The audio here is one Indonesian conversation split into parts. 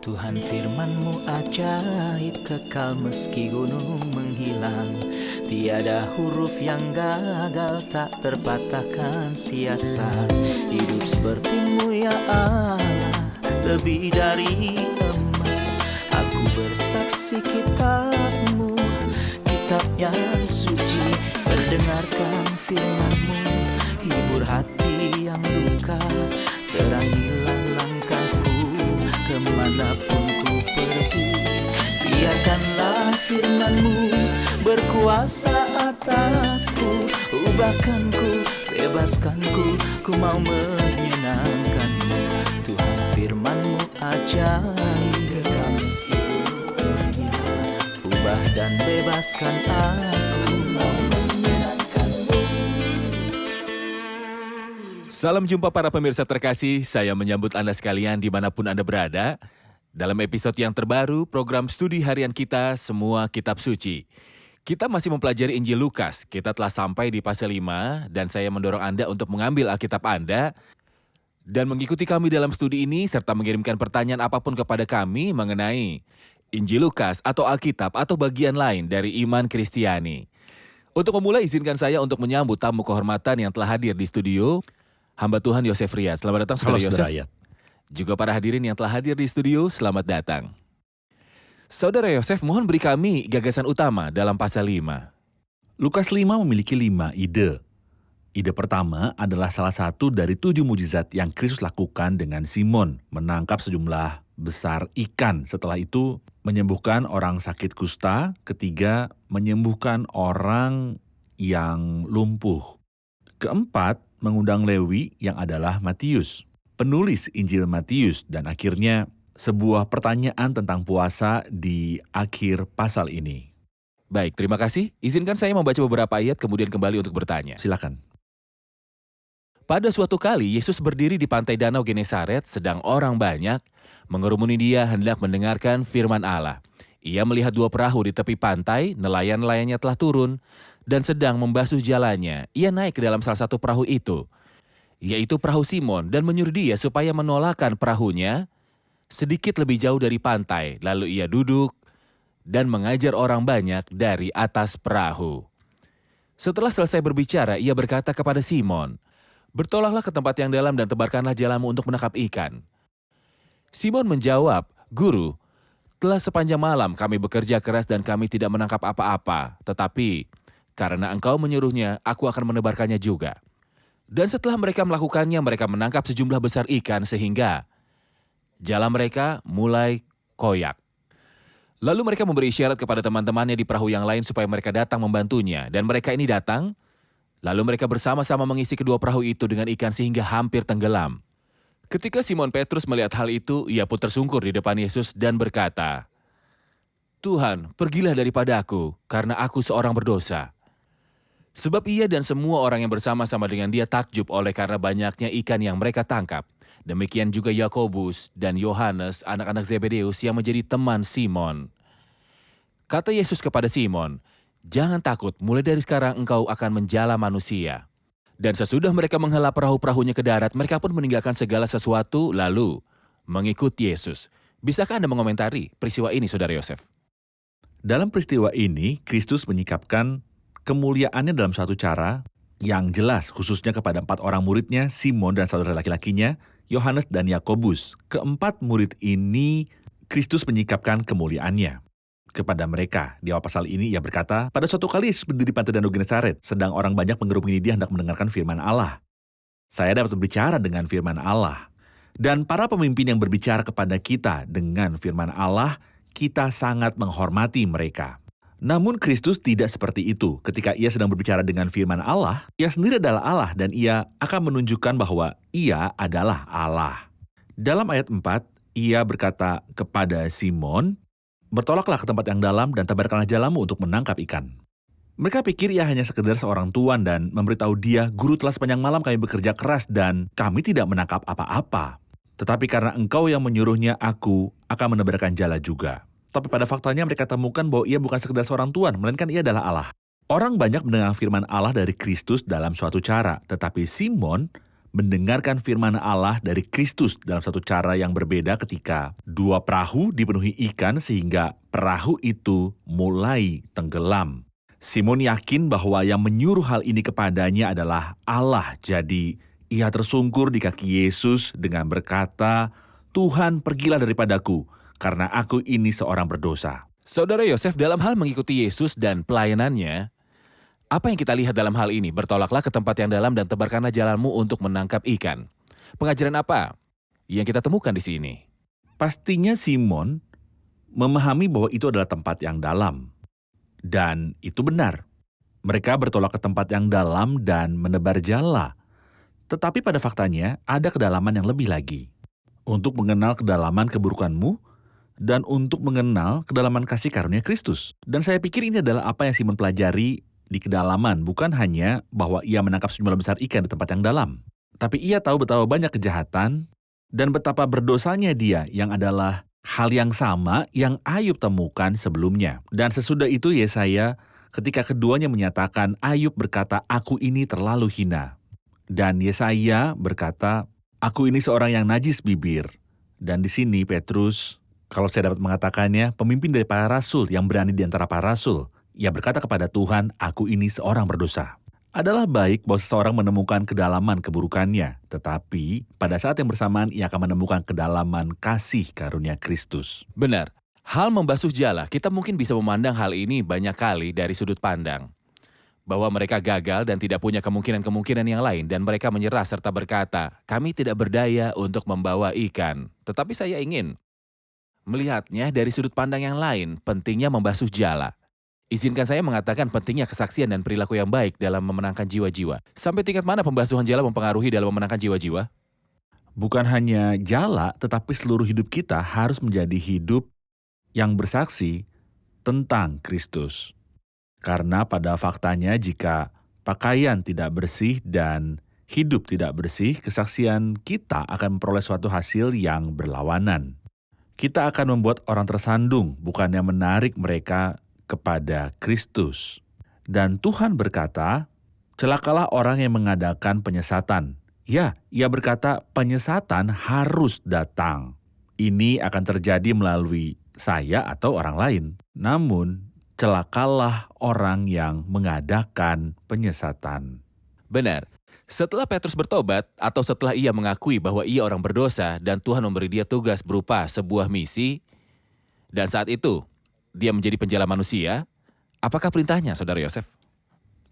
Tuhan firman-Mu ajaib, kekal meski gunung menghilang. Tiada huruf yang gagal, tak terpatahkan siasat. Hidup seperti-Mu ya Allah, lebih dari emas. Aku bersaksi kitab-Mu, kitab yang suci. Mendengarkan firman-Mu, hibur hati yang luka. Terangilah langkahku kemanapun ku pergi. Biarkanlah firman-Mu berkuasa atasku. Ubahkanku, bebaskanku, ku mau menyenangkan-Mu. Tuhan firman-Mu ajaib, kekal meski gunungnya. Ubah dan bebaskan aku, mau menyenangkan-Mu. Salam jumpa para pemirsa terkasih, saya menyambut Anda sekalian dimanapun Anda berada. Dalam episode yang terbaru, program studi harian kita, Semua Kitab Suci. Kita masih mempelajari Injil Lukas, kita telah sampai di pasal 5, dan saya mendorong Anda untuk mengambil Alkitab Anda, dan mengikuti kami dalam studi ini, serta mengirimkan pertanyaan apapun kepada kami mengenai Injil Lukas atau Alkitab atau bagian lain dari iman Kristiani. Untuk memulai, izinkan saya untuk menyambut tamu kehormatan yang telah hadir di studio, hamba Tuhan Yosef Riyad. Selamat datang, Saudara Yosef. Juga para hadirin yang telah hadir di studio, selamat datang. Saudara Yosef, mohon beri kami gagasan utama dalam pasal 5. Lukas 5 memiliki 5 ide. Ide pertama adalah salah satu dari 7 mujizat yang Kristus lakukan dengan Simon, menangkap sejumlah besar ikan. Setelah itu, menyembuhkan orang sakit kusta. Ketiga, menyembuhkan orang yang lumpuh. Keempat, mengundang Lewi yang adalah Matius, penulis Injil Matius, dan akhirnya sebuah pertanyaan tentang puasa di akhir pasal ini. Baik, terima kasih. Izinkan saya membaca beberapa ayat kemudian kembali untuk bertanya. Silakan. Pada suatu kali, Yesus berdiri di pantai Danau Genesaret, sedang orang banyak mengerumuni Dia hendak mendengarkan firman Allah. Ia melihat 2 perahu di tepi pantai, nelayan-nelayannya telah turun, dan sedang membasuh jalannya. Ia naik ke dalam salah satu perahu itu, yaitu perahu Simon, dan menyuruh dia supaya menolakkan perahunya sedikit lebih jauh dari pantai. Lalu ia duduk dan mengajar orang banyak dari atas perahu. Setelah selesai berbicara, ia berkata kepada Simon, "Bertolaklah ke tempat yang dalam dan tebarkanlah jalamu untuk menangkap ikan." Simon menjawab, "Guru, telah sepanjang malam kami bekerja keras dan kami tidak menangkap apa-apa, tetapi karena Engkau menyuruhnya, aku akan menebarkannya juga." Dan setelah mereka melakukannya, mereka menangkap sejumlah besar ikan sehingga jala mereka mulai koyak. Lalu mereka memberi isyarat kepada teman-temannya di perahu yang lain supaya mereka datang membantunya. Dan mereka ini datang, lalu mereka bersama-sama mengisi kedua perahu itu dengan ikan sehingga hampir tenggelam. Ketika Simon Petrus melihat hal itu, ia pun tersungkur di depan Yesus dan berkata, "Tuhan, pergilah daripada aku, karena aku seorang berdosa." Sebab ia dan semua orang yang bersama-sama dengan dia takjub oleh karena banyaknya ikan yang mereka tangkap. Demikian juga Yakobus dan Yohanes, anak-anak Zebedeus yang menjadi teman Simon. Kata Yesus kepada Simon, "Jangan takut, mulai dari sekarang engkau akan menjala manusia." Dan sesudah mereka menghela perahu-perahunya ke darat, mereka pun meninggalkan segala sesuatu lalu mengikut Yesus. Bisakah Anda mengomentari peristiwa ini, Saudara Yosef? Dalam peristiwa ini, Kristus menyikapkan kemuliaannya dalam suatu cara yang jelas, khususnya kepada 4 orang muridnya, Simon dan saudara laki-lakinya, Yohanes dan Yakobus. Keempat murid ini, Kristus menyikapkan kemuliaannya kepada mereka. Di awal pasal ini ia berkata, "Pada suatu kali Yesus berdiri di pantai Danau Genesaret, sedang orang banyak mengerumuni dia hendak mendengarkan firman Allah. Saya dapat berbicara dengan firman Allah. Dan para pemimpin yang berbicara kepada kita dengan firman Allah, kita sangat menghormati mereka." Namun Kristus tidak seperti itu. Ketika ia sedang berbicara dengan firman Allah, ia sendiri adalah Allah dan ia akan menunjukkan bahwa ia adalah Allah. Dalam ayat 4, ia berkata kepada Simon, "Bertolaklah ke tempat yang dalam dan tebarkanlah jalamu untuk menangkap ikan." Mereka pikir ia hanya sekedar seorang tuan dan memberitahu dia, "Guru, telah sepanjang malam kami bekerja keras dan kami tidak menangkap apa-apa. Tetapi karena engkau yang menyuruhnya, aku akan menebarkan jala juga." Tapi pada faktanya mereka temukan bahwa ia bukan sekedar seorang tuan, melainkan ia adalah Allah. Orang banyak mendengar firman Allah dari Kristus dalam suatu cara, tetapi Simon mendengarkan firman Allah dari Kristus dalam satu cara yang berbeda ketika dua perahu dipenuhi ikan sehingga perahu itu mulai tenggelam. Simon yakin bahwa yang menyuruh hal ini kepadanya adalah Allah. Jadi ia tersungkur di kaki Yesus dengan berkata, "Tuhan, pergilah daripadaku, karena aku ini seorang berdosa." Saudara Yosef, dalam hal mengikuti Yesus dan pelayanannya, apa yang kita lihat dalam hal ini? Bertolaklah ke tempat yang dalam dan tebarkanlah jalanmu untuk menangkap ikan. Pengajaran apa yang kita temukan di sini? Pastinya Simon memahami bahwa itu adalah tempat yang dalam. Dan itu benar. Mereka bertolak ke tempat yang dalam dan menebar jala. Tetapi pada faktanya ada kedalaman yang lebih lagi. Untuk mengenal kedalaman keburukanmu dan untuk mengenal kedalaman kasih karunia Kristus. Dan saya pikir ini adalah apa yang Simon pelajari di kedalaman, bukan hanya bahwa ia menangkap sejumlah besar ikan di tempat yang dalam. Tapi ia tahu betapa banyak kejahatan dan betapa berdosanya dia yang adalah hal yang sama yang Ayub temukan sebelumnya. Dan sesudah itu Yesaya ketika keduanya menyatakan, Ayub berkata, "Aku ini terlalu hina." Dan Yesaya berkata, "Aku ini seorang yang najis bibir." Dan di sini Petrus, kalau saya dapat mengatakannya, pemimpin dari para rasul yang berani di antara para rasul. Ia berkata kepada Tuhan, "Aku ini seorang berdosa." Adalah baik bahwa seseorang menemukan kedalaman keburukannya, tetapi pada saat yang bersamaan ia akan menemukan kedalaman kasih karunia Kristus. Benar, hal membasuh jala, kita mungkin bisa memandang hal ini banyak kali dari sudut pandang. Bahwa mereka gagal dan tidak punya kemungkinan-kemungkinan yang lain, dan mereka menyerah serta berkata, "Kami tidak berdaya untuk membawa ikan." Tetapi saya ingin melihatnya dari sudut pandang yang lain, pentingnya membasuh jala. Izinkan saya mengatakan pentingnya kesaksian dan perilaku yang baik dalam memenangkan jiwa-jiwa. Sampai tingkat mana pembasuhan jala mempengaruhi dalam memenangkan jiwa-jiwa? Bukan hanya jala, tetapi seluruh hidup kita harus menjadi hidup yang bersaksi tentang Kristus. Karena pada faktanya jika pakaian tidak bersih dan hidup tidak bersih, kesaksian kita akan memperoleh suatu hasil yang berlawanan. Kita akan membuat orang tersandung, bukannya menarik mereka kepada Kristus. Dan Tuhan berkata, "Celakalah orang yang mengadakan penyesatan." Ya, ia berkata penyesatan harus datang. Ini akan terjadi melalui saya atau orang lain. Namun, celakalah orang yang mengadakan penyesatan. Benar. Setelah Petrus bertobat atau setelah ia mengakui bahwa ia orang berdosa dan Tuhan memberi dia tugas berupa sebuah misi, dan saat itu dia menjadi penjala manusia, apakah perintahnya, Saudara Yosef?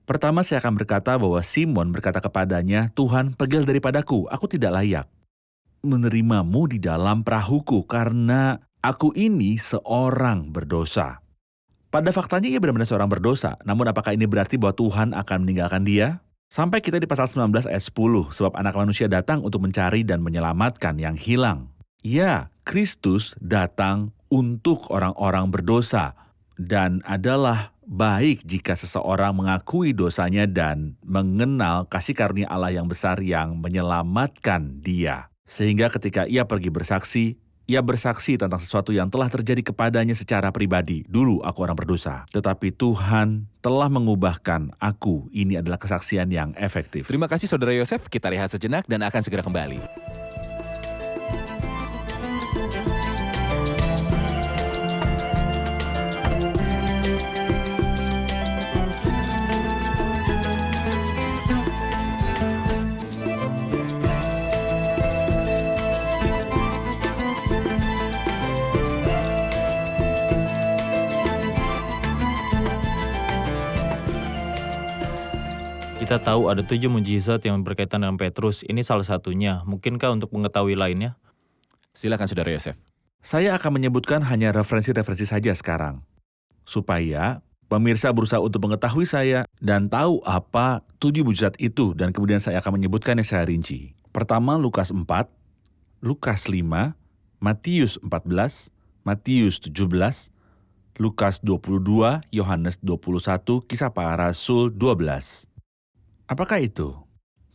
Pertama saya akan berkata bahwa Simon berkata kepadanya, "Tuhan, pergilah daripadaku, aku tidak layak menerimamu di dalam perahuku karena aku ini seorang berdosa." Pada faktanya ia benar-benar seorang berdosa, namun apakah ini berarti bahwa Tuhan akan meninggalkan dia? Sampai kita di pasal 19 ayat 10, sebab anak manusia datang untuk mencari dan menyelamatkan yang hilang. Ya, Kristus datang untuk orang-orang berdosa, dan adalah baik jika seseorang mengakui dosanya dan mengenal kasih karunia Allah yang besar yang menyelamatkan dia. Sehingga ketika ia pergi bersaksi, ia bersaksi tentang sesuatu yang telah terjadi kepadanya secara pribadi. Dulu aku orang berdosa, tetapi Tuhan telah mengubahkan aku. Ini adalah kesaksian yang efektif. Terima kasih Saudara Yosef, kita rehat sejenak dan akan segera kembali. Kita tahu ada 7 mujizat yang berkaitan dengan Petrus. Ini salah satunya. Mungkinkah untuk mengetahui lainnya? Silakan Saudara Yosef. Saya akan menyebutkan hanya referensi-referensi saja sekarang, supaya pemirsa berusaha untuk mengetahui saya dan tahu apa 7 mujizat itu, dan kemudian saya akan menyebutkannya secara rinci. Pertama, Lukas 4, Lukas 5, Matius 14, Matius 17, Lukas 22, Yohanes 21, Kisah Para Rasul 12. Apakah itu?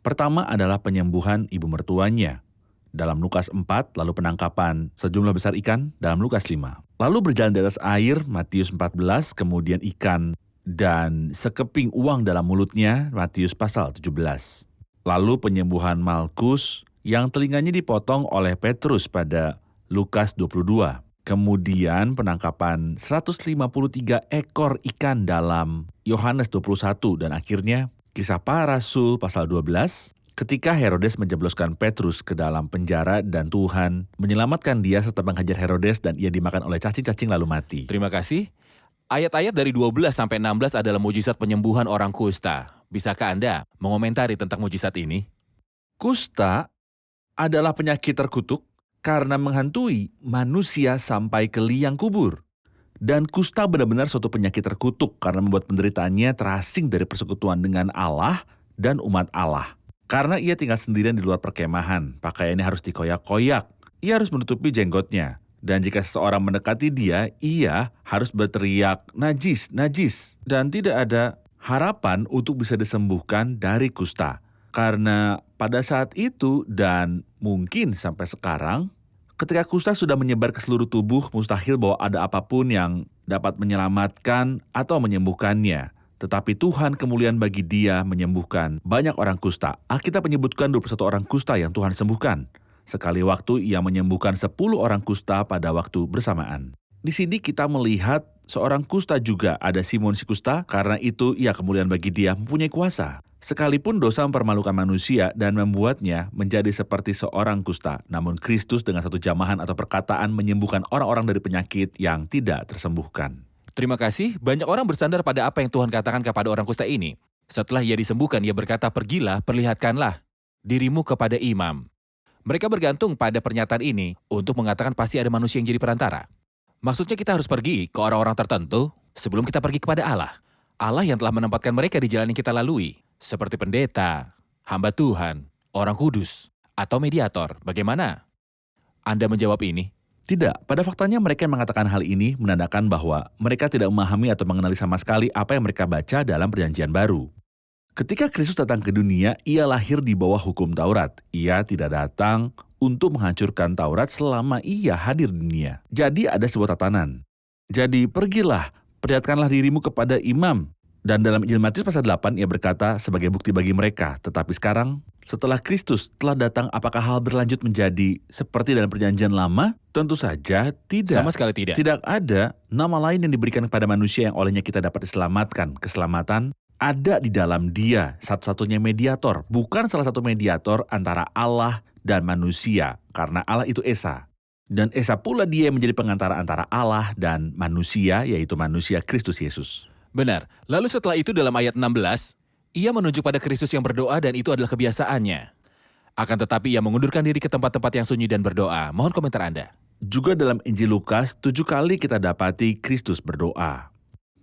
Pertama adalah penyembuhan ibu mertuanya dalam Lukas 4, lalu penangkapan sejumlah besar ikan dalam Lukas 5. Lalu berjalan di atas air, Matius 14, kemudian ikan dan sekeping uang dalam mulutnya, Matius pasal 17. Lalu penyembuhan Malkus yang telinganya dipotong oleh Petrus pada Lukas 22. Kemudian penangkapan 153 ekor ikan dalam Yohanes 21 dan akhirnya Kisah Para Rasul pasal 12 ketika Herodes menjebloskan Petrus ke dalam penjara dan Tuhan menyelamatkan dia serta menghajar Herodes dan ia dimakan oleh cacing-cacing lalu mati. Terima kasih. Ayat-ayat dari 12 sampai 16 adalah mujizat penyembuhan orang kusta. Bisakah Anda mengomentari tentang mujizat ini? Kusta adalah penyakit terkutuk karena menghantui manusia sampai ke liang kubur. Dan kusta benar-benar suatu penyakit terkutuk karena membuat penderitaannya terasing dari persekutuan dengan Allah dan umat Allah. Karena ia tinggal sendirian di luar perkemahan, pakaiannya harus dikoyak-koyak. Ia harus menutupi jenggotnya. Dan jika seseorang mendekati dia, ia harus berteriak, najis, najis. Dan tidak ada harapan untuk bisa disembuhkan dari kusta. Karena pada saat itu dan mungkin sampai sekarang, ketika kusta sudah menyebar ke seluruh tubuh, mustahil bahwa ada apapun yang dapat menyelamatkan atau menyembuhkannya. Tetapi Tuhan kemuliaan bagi dia menyembuhkan banyak orang kusta. Alkitab menyebutkan 21 orang kusta yang Tuhan sembuhkan. Sekali waktu ia menyembuhkan 10 orang kusta pada waktu bersamaan. Di sini kita melihat seorang kusta juga, ada Simon si kusta, karena itu ia kemuliaan bagi dia mempunyai kuasa. Sekalipun dosa mempermalukan manusia dan membuatnya menjadi seperti seorang kusta, namun Kristus dengan satu jamahan atau perkataan menyembuhkan orang-orang dari penyakit yang tidak tersembuhkan. Terima kasih. Banyak orang bersandar pada apa yang Tuhan katakan kepada orang kusta ini. Setelah ia disembuhkan, ia berkata, "Pergilah, perlihatkanlah dirimu kepada imam." Mereka bergantung pada pernyataan ini untuk mengatakan pasti ada manusia yang jadi perantara. Maksudnya kita harus pergi ke orang-orang tertentu sebelum kita pergi kepada Allah. Allah yang telah menempatkan mereka di jalan yang kita lalui. Seperti pendeta, hamba Tuhan, orang kudus, atau mediator. Bagaimana Anda menjawab ini? Tidak, pada faktanya mereka yang mengatakan hal ini menandakan bahwa mereka tidak memahami atau mengenali sama sekali apa yang mereka baca dalam Perjanjian Baru. Ketika Kristus datang ke dunia, ia lahir di bawah hukum Taurat. Ia tidak datang untuk menghancurkan Taurat selama ia hadir di dunia. Jadi ada sebuah tatanan. Jadi pergilah, perlihatkanlah dirimu kepada imam. Dan dalam Injil Matius pasal 8 ia berkata sebagai bukti bagi mereka. Tetapi sekarang, setelah Kristus telah datang, apakah hal berlanjut menjadi seperti dalam Perjanjian Lama? Tentu saja tidak. Sama sekali tidak. Tidak ada nama lain yang diberikan kepada manusia yang olehnya kita dapat diselamatkan. Keselamatan ada di dalam Dia, satu-satunya mediator, bukan salah satu mediator antara Allah dan manusia, karena Allah itu Esa. Dan Esa pula Dia yang menjadi pengantara antara Allah dan manusia, yaitu manusia Kristus Yesus. Benar. Lalu setelah itu dalam ayat 16, ia menunjuk pada Kristus yang berdoa dan itu adalah kebiasaannya. Akan tetapi ia mengundurkan diri ke tempat-tempat yang sunyi dan berdoa. Mohon komentar Anda. Juga dalam Injil Lukas, 7 kali kita dapati Kristus berdoa.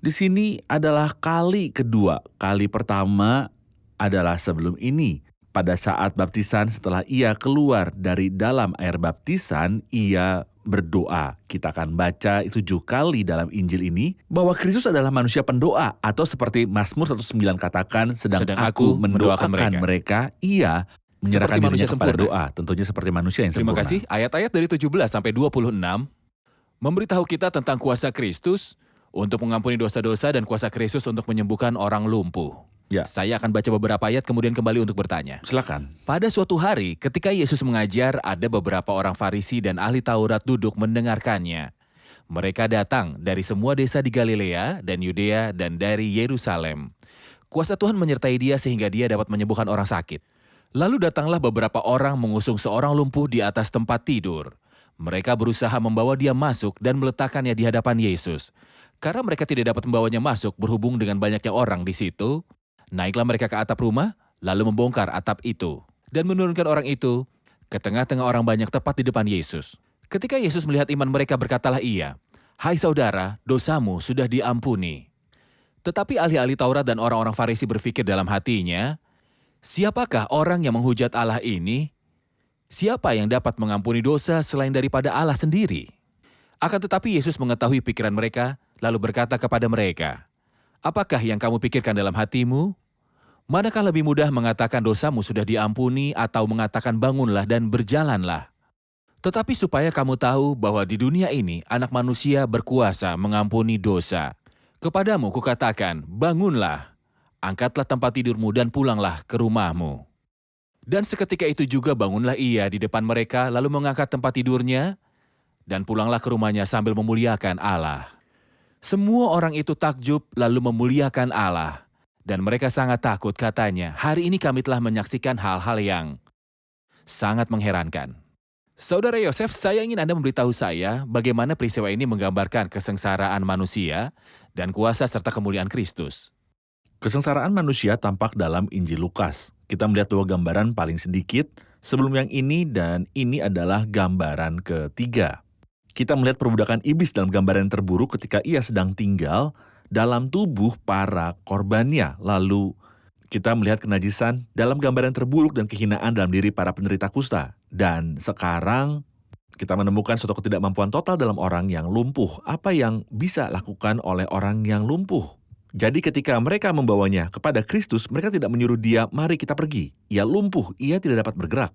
Di sini adalah kali kedua. Kali pertama adalah sebelum ini. Pada saat baptisan, setelah ia keluar dari dalam air baptisan, ia berdoa. Kita akan baca 7 kali dalam Injil ini bahwa Kristus adalah manusia pendoa, atau seperti Mazmur 109 katakan, sedang aku mendoakan mereka, ia menyerahkan dirinya kepada doa. Tentunya seperti manusia yang Terima sempurna. kasih. Ayat-ayat dari 17 sampai 26 memberitahu kita tentang kuasa Kristus untuk mengampuni dosa-dosa dan kuasa Kristus untuk menyembuhkan orang lumpuh. Ya. Saya akan baca beberapa ayat kemudian kembali untuk bertanya. Silakan. Pada suatu hari, ketika Yesus mengajar, ada beberapa orang Farisi dan ahli Taurat duduk mendengarkannya. Mereka datang dari semua desa di Galilea dan Yudea dan dari Yerusalem. Kuasa Tuhan menyertai dia sehingga dia dapat menyembuhkan orang sakit. Lalu datanglah beberapa orang mengusung seorang lumpuh di atas tempat tidur. Mereka berusaha membawa dia masuk dan meletakkannya di hadapan Yesus. Karena mereka tidak dapat membawanya masuk berhubung dengan banyaknya orang di situ, naiklah mereka ke atap rumah, lalu membongkar atap itu, dan menurunkan orang itu ke tengah-tengah orang banyak tepat di depan Yesus. Ketika Yesus melihat iman mereka, berkatalah ia, "Hai saudara, dosamu sudah diampuni." Tetapi ahli-ahli Taurat dan orang-orang Farisi berpikir dalam hatinya, "Siapakah orang yang menghujat Allah ini? Siapa yang dapat mengampuni dosa selain daripada Allah sendiri?" Akan tetapi Yesus mengetahui pikiran mereka, lalu berkata kepada mereka, "Apakah yang kamu pikirkan dalam hatimu? Manakah lebih mudah mengatakan dosamu sudah diampuni atau mengatakan bangunlah dan berjalanlah? Tetapi supaya kamu tahu bahwa di dunia ini anak manusia berkuasa mengampuni dosa. Kepadamu kukatakan, bangunlah, angkatlah tempat tidurmu dan pulanglah ke rumahmu." Dan seketika itu juga bangunlah ia di depan mereka, lalu mengangkat tempat tidurnya, dan pulanglah ke rumahnya sambil memuliakan Allah. Semua orang itu takjub lalu memuliakan Allah. Dan mereka sangat takut, katanya, hari ini kami telah menyaksikan hal-hal yang sangat mengherankan. Saudara Yosef, saya ingin Anda memberitahu saya bagaimana peristiwa ini menggambarkan kesengsaraan manusia dan kuasa serta kemuliaan Kristus. Kesengsaraan manusia tampak dalam Injil Lukas. Kita melihat dua gambaran paling sedikit sebelum yang ini, dan ini adalah gambaran ketiga. Kita melihat perbudakan iblis dalam gambaran yang terburuk ketika ia sedang tinggal dalam tubuh para korbannya. Lalu kita melihat kenajisan dalam gambaran terburuk dan kehinaan dalam diri para penderita kusta. Dan sekarang kita menemukan suatu ketidakmampuan total dalam orang yang lumpuh. Apa yang bisa lakukan oleh orang yang lumpuh? Jadi ketika mereka membawanya kepada Kristus, mereka tidak menyuruh dia, mari kita pergi. Ia lumpuh, ia tidak dapat bergerak.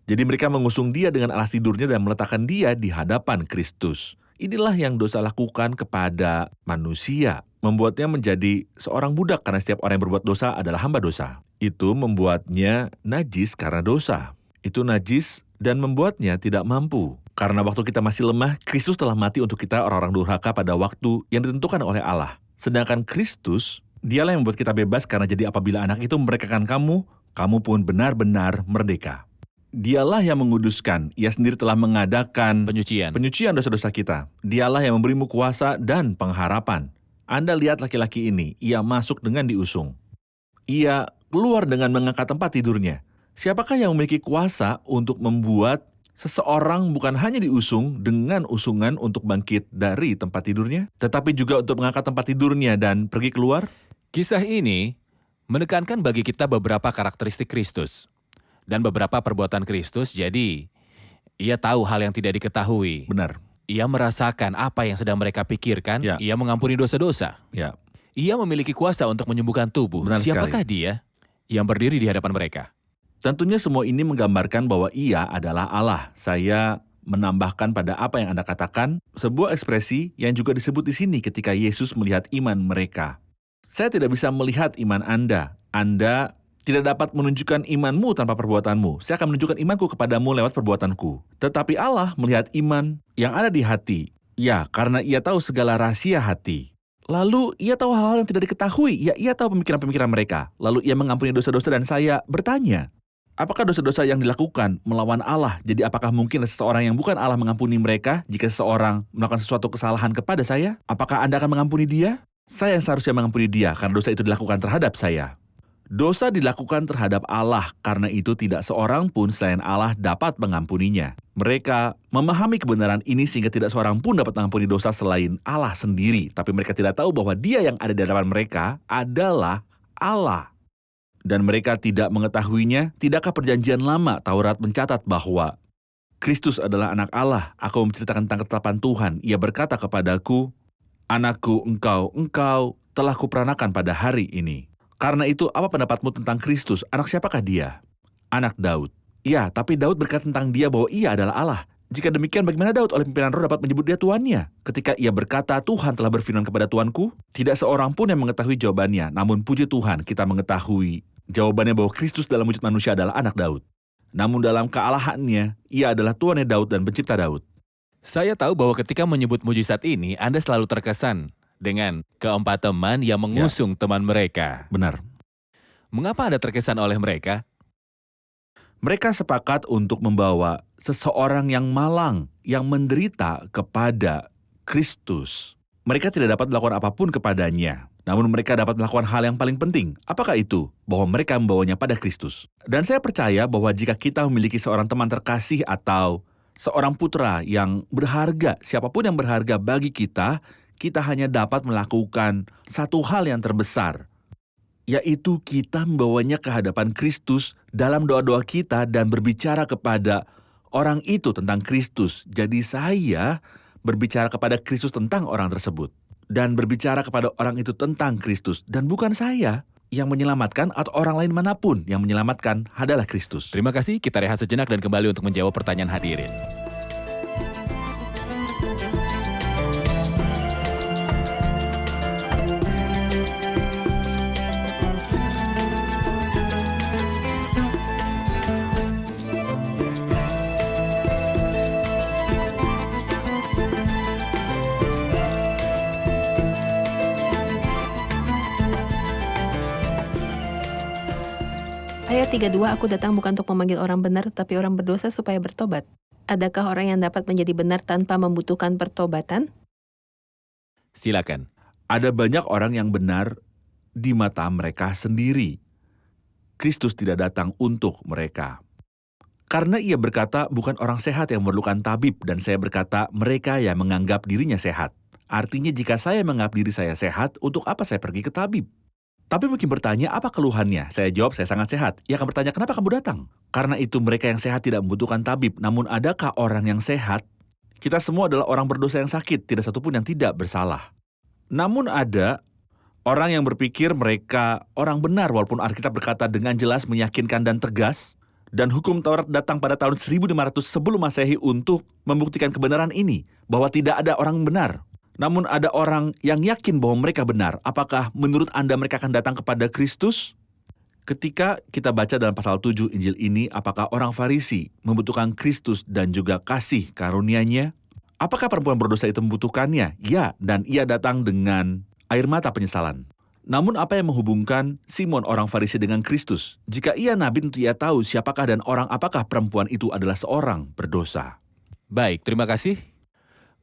Jadi mereka mengusung dia dengan alas tidurnya dan meletakkan dia di hadapan Kristus. Inilah yang dosa lakukan kepada manusia. Membuatnya menjadi seorang budak karena setiap orang yang berbuat dosa adalah hamba dosa. Itu membuatnya najis karena dosa. Itu najis dan membuatnya tidak mampu. Karena waktu kita masih lemah, Kristus telah mati untuk kita orang-orang durhaka pada waktu yang ditentukan oleh Allah. Sedangkan Kristus, dialah yang membuat kita bebas karena jadi apabila anak itu memerdekakan kamu, kamu pun benar-benar merdeka. Dialah yang menguduskan, ia sendiri telah mengadakan penyucian dosa-dosa kita. Dialah yang memberimu kuasa dan pengharapan. Anda lihat laki-laki ini, ia masuk dengan diusung. Ia keluar dengan mengangkat tempat tidurnya. Siapakah yang memiliki kuasa untuk membuat seseorang bukan hanya diusung dengan usungan untuk bangkit dari tempat tidurnya, tetapi juga untuk mengangkat tempat tidurnya dan pergi keluar? Kisah ini menekankan bagi kita beberapa karakteristik Kristus dan beberapa perbuatan Kristus, jadi ia tahu hal yang tidak diketahui. Benar. Ia merasakan apa yang sedang mereka pikirkan, Ya. ia mengampuni dosa-dosa. Ya, Ia memiliki kuasa untuk menyembuhkan tubuh. Benar Siapakah dia yang berdiri di hadapan mereka? tentunya semua ini menggambarkan bahwa ia adalah Allah. Saya menambahkan pada apa yang Anda katakan, sebuah ekspresi yang juga disebut di sini ketika Yesus melihat iman mereka. Saya tidak bisa melihat iman Anda. Anda tidak dapat menunjukkan imanmu tanpa perbuatanmu. Saya akan menunjukkan imanku kepadamu lewat perbuatanku. Tetapi Allah melihat iman yang ada di hati. Ya, karena ia tahu segala rahasia hati. Lalu ia tahu hal-hal yang tidak diketahui. Ya, ia tahu pemikiran-pemikiran mereka. Lalu ia mengampuni dosa-dosa dan saya bertanya, apakah dosa-dosa yang dilakukan melawan Allah? Jadi apakah mungkin seseorang yang bukan Allah mengampuni mereka jika seseorang melakukan sesuatu kesalahan kepada saya? Apakah Anda akan mengampuni dia? Saya yang seharusnya mengampuni dia karena dosa itu dilakukan terhadap saya. Dosa dilakukan terhadap Allah, karena itu tidak seorang pun selain Allah dapat mengampuninya. Mereka memahami kebenaran ini sehingga tidak seorang pun dapat mengampuni dosa selain Allah sendiri. Tapi mereka tidak tahu bahwa dia yang ada di hadapan mereka adalah Allah. Dan mereka tidak mengetahuinya. Tidakkah perjanjian lama Taurat mencatat bahwa Kristus adalah anak Allah? Aku menceritakan tentang ketetapan Tuhan. Ia berkata kepadaku, anakku, engkau telah kuperanakan pada hari ini. Karena itu, apa pendapatmu tentang Kristus? Anak siapakah dia? Anak Daud. Ya, tapi Daud berkata tentang dia bahwa ia adalah Allah. Jika demikian, bagaimana Daud oleh pimpinan roh dapat menyebut dia tuannya? Ketika ia berkata, Tuhan telah berfirman kepada tuanku, tidak seorang pun yang mengetahui jawabannya. Namun puji Tuhan, kita mengetahui jawabannya bahwa Kristus dalam wujud manusia adalah anak Daud. Namun dalam kealahannya, ia adalah tuannya Daud dan pencipta Daud. Saya tahu bahwa ketika menyebut mujizat ini, Anda selalu terkesan dengan keempat teman yang mengusung teman mereka. Benar. Mengapa Anda terkesan oleh mereka? Mereka sepakat untuk membawa seseorang yang malang, yang menderita kepada Kristus. Mereka tidak dapat melakukan apapun kepadanya. Namun mereka dapat melakukan hal yang paling penting. Apakah itu? Bahwa mereka membawanya pada Kristus. Dan saya percaya bahwa jika kita memiliki seorang teman terkasih atau seorang putra yang berharga, siapapun yang berharga bagi kita hanya dapat melakukan satu hal yang terbesar, yaitu kita membawanya ke hadapan Kristus dalam doa-doa kita dan berbicara kepada orang itu tentang Kristus. Jadi saya berbicara kepada Kristus tentang orang tersebut dan berbicara kepada orang itu tentang Kristus, dan bukan saya yang menyelamatkan atau orang lain manapun yang menyelamatkan adalah Kristus. Terima kasih, kita rehat sejenak dan kembali untuk menjawab pertanyaan hadirin. 3:2, aku datang bukan untuk memanggil orang benar, tetapi orang berdosa supaya bertobat. Adakah orang yang dapat menjadi benar tanpa membutuhkan pertobatan? Silakan. Ada banyak orang yang benar di mata mereka sendiri. Kristus tidak datang untuk mereka. Karena ia berkata bukan orang sehat yang memerlukan tabib, dan saya berkata mereka yang menganggap dirinya sehat. Artinya jika saya menganggap diri saya sehat, untuk apa saya pergi ke tabib? Tapi mungkin bertanya, apa keluhannya? Saya jawab, saya sangat sehat. Ia akan bertanya, kenapa kamu datang? Karena itu mereka yang sehat tidak membutuhkan tabib. Namun adakah orang yang sehat? Kita semua adalah orang berdosa yang sakit, tidak satupun yang tidak bersalah. Namun ada orang yang berpikir mereka orang benar, walaupun Alkitab berkata dengan jelas, meyakinkan dan tegas, dan hukum Taurat datang pada tahun 1500 sebelum Masehi untuk membuktikan kebenaran ini, bahwa tidak ada orang benar. Namun ada orang yang yakin bahwa mereka benar. Apakah menurut Anda mereka akan datang kepada Kristus? Ketika kita baca dalam pasal 7 Injil ini, apakah orang Farisi membutuhkan Kristus dan juga kasih karunia-Nya? Apakah perempuan berdosa itu membutuhkannya? Ya, dan ia datang dengan air mata penyesalan. Namun apa yang menghubungkan Simon orang Farisi dengan Kristus? Jika ia nabi, tentu ia tahu siapakah dan orang apakah perempuan itu adalah seorang berdosa. Baik, terima kasih.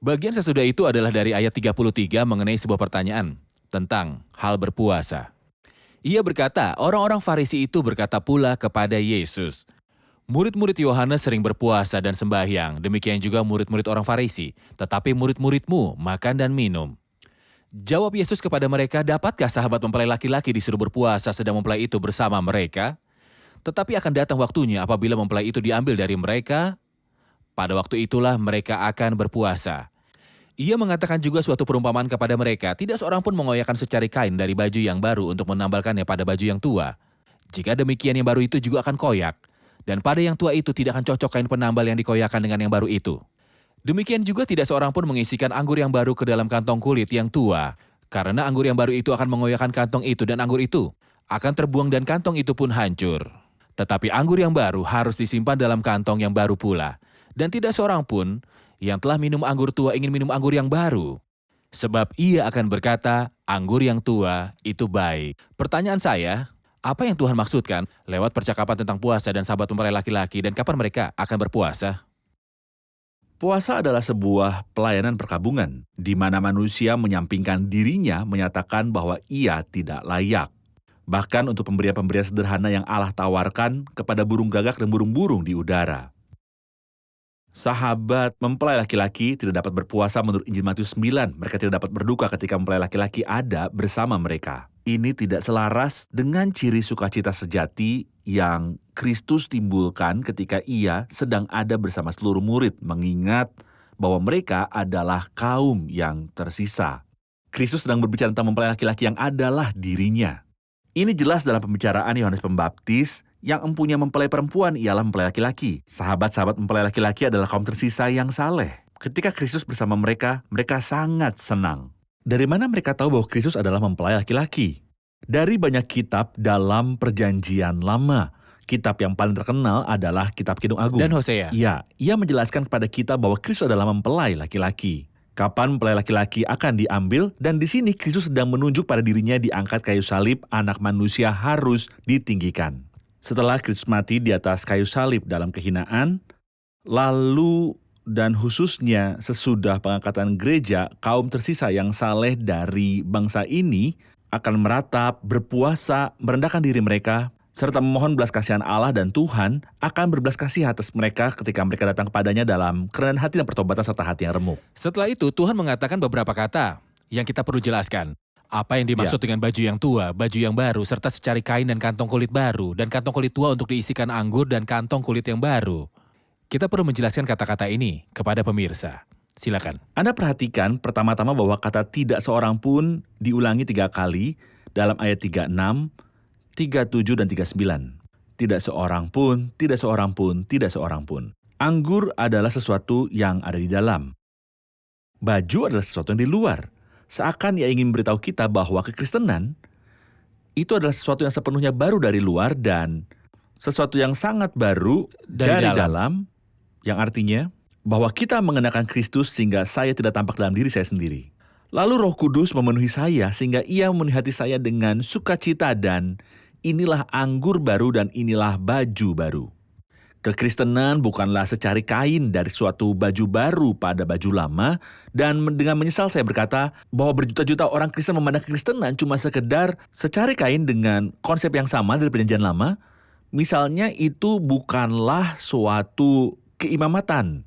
Bagian sesudah itu adalah dari ayat 33 mengenai sebuah pertanyaan tentang hal berpuasa. Ia berkata, orang-orang Farisi itu berkata pula kepada Yesus, murid-murid Yohanes sering berpuasa dan sembahyang, demikian juga murid-murid orang Farisi, tetapi murid-muridmu makan dan minum. Jawab Yesus kepada mereka, dapatkah sahabat mempelai laki-laki disuruh berpuasa sedang mempelai itu bersama mereka? Tetapi akan datang waktunya apabila mempelai itu diambil dari mereka, pada waktu itulah mereka akan berpuasa. Ia mengatakan juga suatu perumpamaan kepada mereka, tidak seorang pun mengoyakkan secari kain dari baju yang baru untuk menambalkannya pada baju yang tua. Jika demikian, yang baru itu juga akan koyak, dan pada yang tua itu tidak akan cocok kain penambal yang dikoyakkan dengan yang baru itu. Demikian juga tidak seorang pun mengisikan anggur yang baru ke dalam kantong kulit yang tua, karena anggur yang baru itu akan mengoyakkan kantong itu, dan anggur itu akan terbuang dan kantong itu pun hancur. Tetapi anggur yang baru harus disimpan dalam kantong yang baru pula, dan tidak seorang pun yang telah minum anggur tua ingin minum anggur yang baru. Sebab ia akan berkata, anggur yang tua itu baik. Pertanyaan saya, apa yang Tuhan maksudkan lewat percakapan tentang puasa dan sahabat mempelai laki-laki dan kapan mereka akan berpuasa? Puasa adalah sebuah pelayanan perkabungan, di mana manusia menyampingkan dirinya menyatakan bahwa ia tidak layak. Bahkan untuk pemberian-pemberian sederhana yang Allah tawarkan kepada burung gagak dan burung-burung di udara. Sahabat mempelai laki-laki tidak dapat berpuasa menurut Injil Matius 9. Mereka tidak dapat berduka ketika mempelai laki-laki ada bersama mereka. Ini tidak selaras dengan ciri sukacita sejati yang Kristus timbulkan ketika ia sedang ada bersama seluruh murid, mengingat bahwa mereka adalah kaum yang tersisa. Kristus sedang berbicara tentang mempelai laki-laki yang adalah dirinya. Ini jelas dalam pembicaraan Yohanes Pembaptis, yang empunya mempelai perempuan ialah mempelai laki-laki. Sahabat-sahabat mempelai laki-laki adalah kaum tersisa yang saleh. Ketika Kristus bersama mereka, mereka sangat senang. Dari mana mereka tahu bahwa Kristus adalah mempelai laki-laki? Dari banyak kitab dalam Perjanjian Lama. Kitab yang paling terkenal adalah Kitab Kidung Agung. Dan Hosea. Ya, ia menjelaskan kepada kita bahwa Kristus adalah mempelai laki-laki. Kapan mempelai laki-laki akan diambil, dan di sini Kristus sedang menunjuk pada dirinya diangkat kayu salib, anak manusia harus ditinggikan. Setelah Kristus mati di atas kayu salib dalam kehinaan, lalu dan khususnya sesudah pengangkatan gereja, kaum tersisa yang saleh dari bangsa ini akan meratap, berpuasa, merendahkan diri mereka, serta memohon belas kasihan Allah, dan Tuhan akan berbelas kasih atas mereka ketika mereka datang kepadanya dalam kerendahan hati dan pertobatan serta hati yang remuk. Setelah itu Tuhan mengatakan beberapa kata yang kita perlu jelaskan. Apa yang dimaksud dengan baju yang tua, baju yang baru, serta secari kain dan kantong kulit baru, dan kantong kulit tua untuk diisikan anggur dan kantong kulit yang baru. Kita perlu menjelaskan kata-kata ini kepada pemirsa. Silakan. Anda perhatikan pertama-tama bahwa kata tidak seorang pun diulangi 3 kali dalam ayat 36, 37, dan 39. Tidak seorang pun, tidak seorang pun, tidak seorang pun. Anggur adalah sesuatu yang ada di dalam. Baju adalah sesuatu yang di luar. Seakan ia ingin memberitahu kita bahwa kekristenan itu adalah sesuatu yang sepenuhnya baru dari luar dan sesuatu yang sangat baru dari dalam, yang artinya bahwa kita mengenakan Kristus sehingga saya tidak tampak dalam diri saya sendiri. Lalu Roh Kudus memenuhi saya sehingga ia memenuhi hati saya dengan sukacita dan inilah anggur baru dan inilah baju baru. Kekristenan bukanlah secari kain dari suatu baju baru pada baju lama, dan dengan menyesal saya berkata bahwa berjuta-juta orang Kristen memandang kekristenan cuma sekedar secari kain dengan konsep yang sama dari perjanjian lama. Misalnya itu bukanlah suatu keimamatan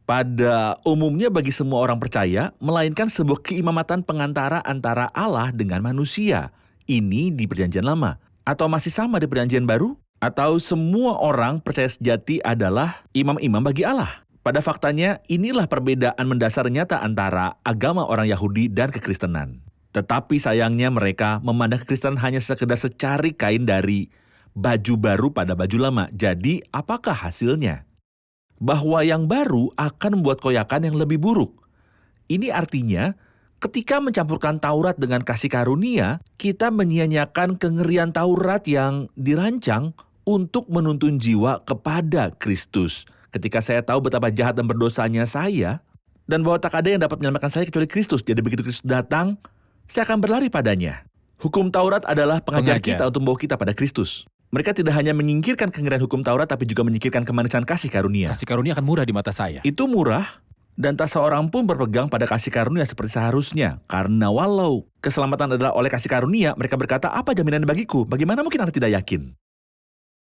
pada umumnya bagi semua orang percaya, melainkan sebuah keimamatan pengantara antara Allah dengan manusia. Ini di perjanjian lama. Atau masih sama di perjanjian baru? Atau semua orang percaya sejati adalah imam-imam bagi Allah? Pada faktanya, inilah perbedaan mendasar nyata antara agama orang Yahudi dan kekristenan. Tetapi sayangnya mereka memandang kekristenan hanya sekedar secari kain dari baju baru pada baju lama. Jadi, apakah hasilnya? Bahwa yang baru akan membuat koyakan yang lebih buruk. Ini artinya, ketika mencampurkan Taurat dengan kasih karunia, kita menyia-nyiakan kengerian Taurat yang dirancang untuk menuntun jiwa kepada Kristus. Ketika saya tahu betapa jahat dan berdosanya saya, dan bahwa tak ada yang dapat menyelamatkan saya kecuali Kristus, jadi begitu Kristus datang, saya akan berlari padanya. Hukum Taurat adalah pengajar kita untuk membawa kita pada Kristus. Mereka tidak hanya menyingkirkan kengerian hukum Taurat, tapi juga menyingkirkan kemanisan kasih karunia. Kasih karunia akan murah di mata saya. Itu murah, dan tak seorang pun berpegang pada kasih karunia seperti seharusnya. Karena walau keselamatan adalah oleh kasih karunia, mereka berkata, apa jaminannya bagiku? Bagaimana mungkin Anda tidak yakin?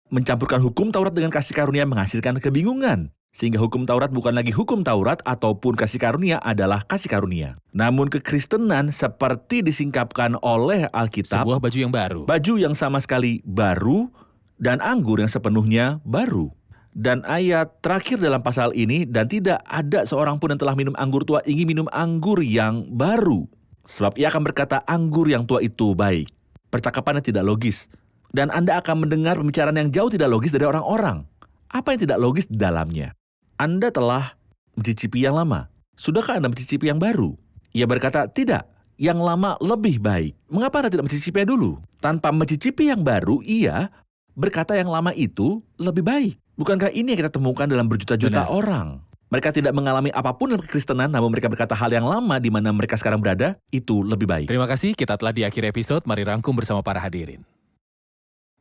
Mencampurkan hukum Taurat dengan kasih karunia menghasilkan kebingungan. Sehingga hukum Taurat bukan lagi hukum Taurat ataupun kasih karunia adalah kasih karunia. Namun kekristenan seperti disingkapkan oleh Alkitab, Sebuah baju yang baru. baju yang sama sekali baru dan anggur yang sepenuhnya baru. Dan ayat terakhir dalam pasal ini, dan tidak ada seorang pun yang telah minum anggur tua ingin minum anggur yang baru. Sebab ia akan berkata anggur yang tua itu baik. Percakapannya tidak logis. Dan Anda akan mendengar pembicaraan yang jauh tidak logis dari orang-orang. Apa yang tidak logis di dalamnya? Anda telah mencicipi yang lama. Sudahkah Anda mencicipi yang baru? Ia berkata, tidak. Yang lama lebih baik. Mengapa Anda tidak mencicipinya dulu? Tanpa mencicipi yang baru, ia berkata yang lama itu lebih baik. Bukankah ini yang kita temukan dalam berjuta-juta orang? Mereka tidak mengalami apapun dalam kekristenan, namun mereka berkata hal yang lama di mana mereka sekarang berada, itu lebih baik. Terima kasih, kita telah di akhir episode. Mari rangkum bersama para hadirin.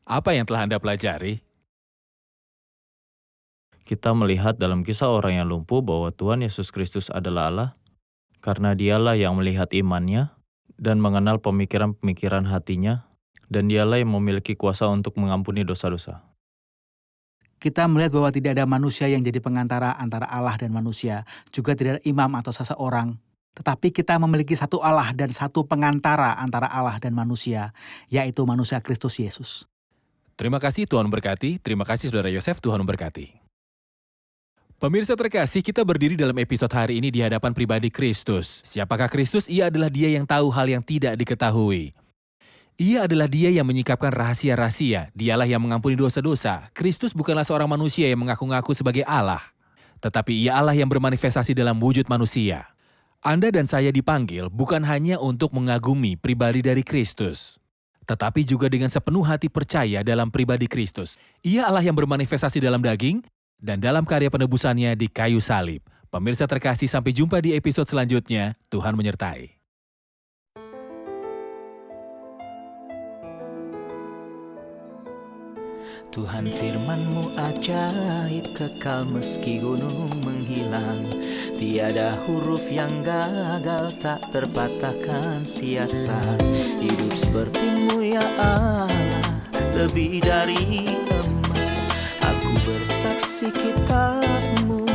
Apa yang telah Anda pelajari? Kita melihat dalam kisah orang yang lumpuh bahwa Tuhan Yesus Kristus adalah Allah, karena dialah yang melihat imannya dan mengenal pemikiran-pemikiran hatinya, dan dialah yang memiliki kuasa untuk mengampuni dosa-dosa. Kita melihat bahwa tidak ada manusia yang jadi pengantara antara Allah dan manusia, juga tidak ada imam atau seseorang. Tetapi kita memiliki satu Allah dan satu pengantara antara Allah dan manusia, yaitu manusia Kristus Yesus. Terima kasih, Tuhan memberkati. Terima kasih, Saudara Yosef, Tuhan memberkati. Pemirsa terkasih, kita berdiri dalam episode hari ini di hadapan pribadi Kristus. Siapakah Kristus? Ia adalah Dia yang tahu hal yang tidak diketahui. Ia adalah Dia yang menyingkapkan rahasia-rahasia. Dialah yang mengampuni dosa-dosa. Kristus bukanlah seorang manusia yang mengaku-ngaku sebagai Allah, tetapi Ia Allah yang bermanifestasi dalam wujud manusia. Anda dan saya dipanggil bukan hanya untuk mengagumi pribadi dari Kristus, tetapi juga dengan sepenuh hati percaya dalam pribadi Kristus. Ia Allah yang bermanifestasi dalam daging dan dalam karya penebusannya di kayu salib. Pemirsa terkasih, sampai jumpa di episode selanjutnya. Tuhan menyertai. Tuhan firman-Mu ajaib, kekal meski gunung menghilang. Tiada huruf yang gagal, tak terpatahkan siasat. Hidup seperti-Mu ya Allah, lebih dari emas. Aku bersaksi kitab-Mu,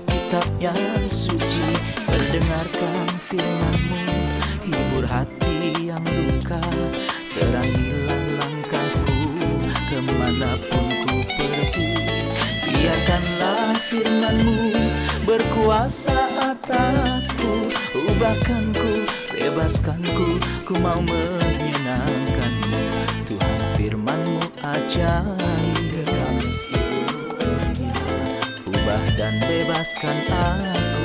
kitab yang suci. Mendengarkan firman-Mu, hibur hati yang luka. Terangilah langkahku kemanapun ku pergi. Biarkanlah firman-Mu berkuasa atasku. Ubahkanku, bebaskanku, ku mau menyenangkan-Mu. Tuhan firman-Mu ajaib, ubah dan bebaskan aku.